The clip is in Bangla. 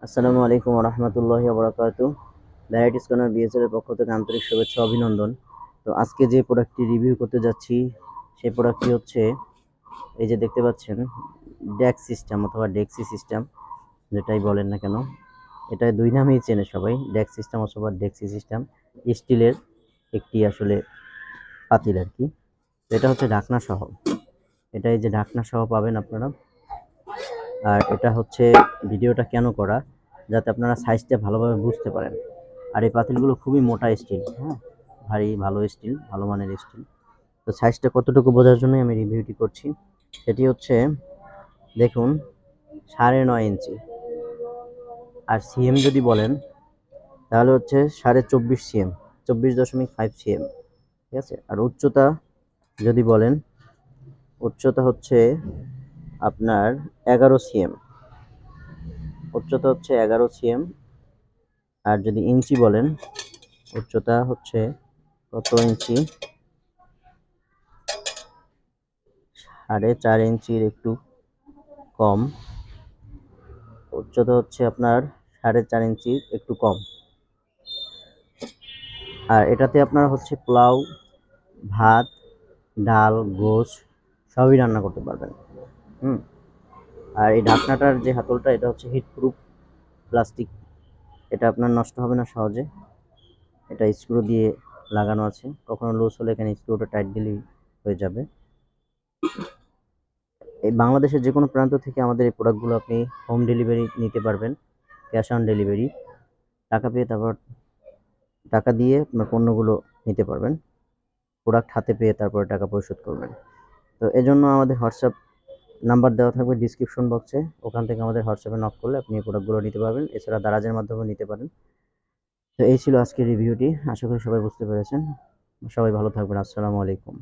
আসসালামু আলাইকুম রহমতুল্লাহি বারাকাতু। ভ্যারাইটিস কর্নার বিএসএল এর পক্ষ থেকে আন্তরিক শুভেচ্ছা অভিনন্দন। তো আজকে যে প্রোডাক্টটি রিভিউ করতে যাচ্ছি সেই প্রোডাক্টটি হচ্ছে এই যে দেখতে পাচ্ছেন ডেক্স সিস্টেম অথবা ডেক্সি সিস্টেম, যেটাই বলেন না কেন এটা দুই নামেই চেনে সবাই, ডেক্স সিস্টেম অথবা ডেক্সি সিস্টেম। স্টিলের একটি আসলে পাতিল আর কি। তো এটা হচ্ছে ঢাকনা সহ, এটা এই যে ঢাকনা সহ পাবেন আপনারা। আর এটা হচ্ছে ভিডিওটা কেন করা, যাতে আপনারা সাইজটা ভালোভাবে বুঝতে পারেন। আর এই পাতিলগুলো খুবই মোটা স্টিল, হ্যাঁ, ভারী ভালো স্টিল, ভালো মানের স্টিল। তো সাইজটা কতটুকু বোঝার জন্যই আমি রিভিউটি করছি। সেটি হচ্ছে দেখুন 9.5 ইঞ্চি। আর সিএম যদি বলেন তাহলে হচ্ছে 24.5 সিএম, 24.5 সিএম, ঠিক আছে। আর উচ্চতা যদি বলেন, উচ্চতা হচ্ছে আপনার 11 সিএম, উচ্চতা হচ্ছে 11 সিএম। আর যদি ইঞ্চি বলেন, উচ্চতা হচ্ছে কত ইঞ্চি, 4.5 ইঞ্চির একটু কম। উচ্চতা হচ্ছে আপনার 4.5 ইঞ্চির একটু কম। আর এটাতে আপনারা হচ্ছে পোলাও, ভাত, ডাল, গোশ সবই রান্না করতে পারবেন। হুম। আর এই ঢাকনাটার যে হাতলটা, এটা হচ্ছে হিট প্রুফ প্লাস্টিক, এটা আপনার নষ্ট হবে না সহজে। এটা স্ক্রু দিয়ে লাগানো আছে, কখনো লুজ হলে এখানে স্ক্রুটা টাইট দিলেই হয়ে যাবে। এই বাংলাদেশের যে কোনো প্রান্ত থেকে আমাদের এই প্রোডাক্টগুলো আপনি হোম ডেলিভারি নিতে পারবেন, ক্যাশ অন ডেলিভারি। টাকা পেয়ে তারপর টাকা দিয়ে আপনার পণ্যগুলো নিতে পারবেন, প্রোডাক্ট হাতে পেয়ে তারপরে টাকা পরিশোধ করবেন। তো এজন্য আমাদের হোয়াটসঅ্যাপ নাম্বার দেওয়া থাকবে ডিসক্রিপশন বক্সে, ওখান থেকে আমাদের হোয়াটসঅ্যাপে নক করলে আপনি এই প্রোডাক্টগুলো নিতে পারবেন। এছাড়া দারাজের মাধ্যমে নিতে পারেন। তো এই ছিল আজকের রিভিউটি, আশা করি সবাই বুঝতে পেরেছেন। সবাই ভালো থাকবেন। আসসালামু আলাইকুম।